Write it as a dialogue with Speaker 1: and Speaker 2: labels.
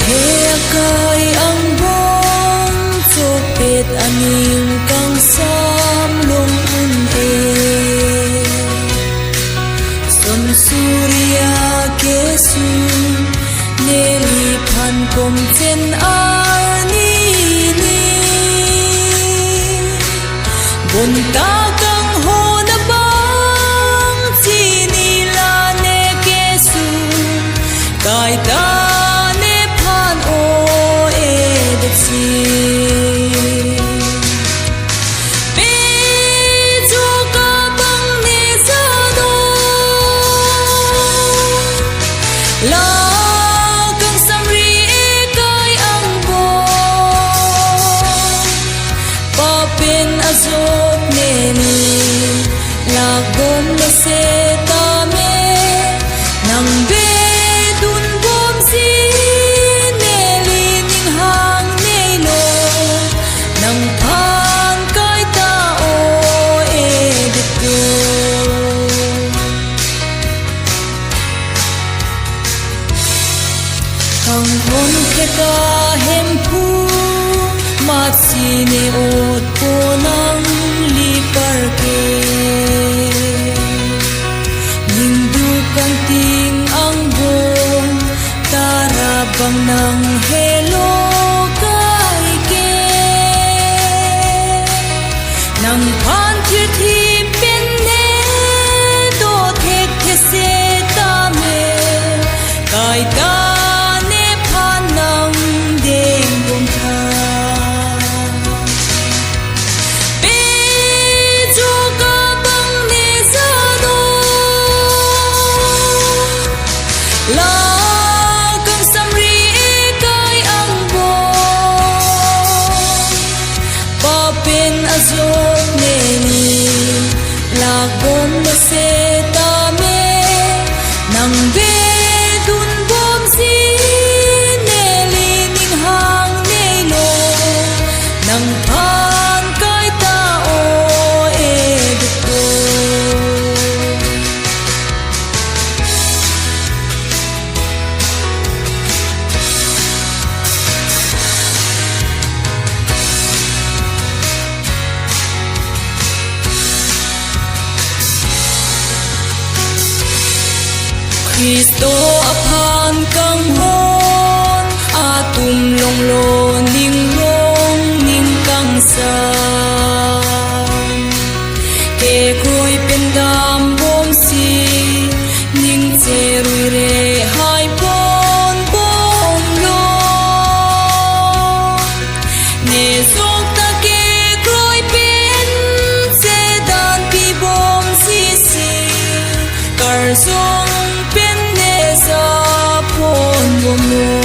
Speaker 1: thế cay ang bông cho pet aning kang sam lung un e son surya kesu neli phan kom chen ar ni ni bon ta kang ho na bang chi ni la ne kesu kai ta ne phan o e de chi pe chu ka bang ne sa do la kang sam ri e kai ang bo pa pen azot ne ni la gom na se ta me nang be dun bom si ne li ning hang nei lo nang phan kai ta o e de tu hang hon ke ka hem pu ma si ne ot po nang li par ke ning du kan ting ang bom tara bang nang hello kai ke nang phan thir thi pen ne do thek the se ta me kai ta ne phan nang deng bom tha pe chu ka bang ne sa do la kang sam ri e kai ang bo pa pen azot ne ni la gom na se ta me nang be dun bom si ne li ning hang nei lo nang phan kai ta o e de ko Kristo aphan kang hon atum long lo ning rong ning kang sa ke kroi pen dam bom si ning che rui re hai pon bom lo ne sok ta ke kroi pen se dan pi bom si si kar song pen ne sa pon bom lo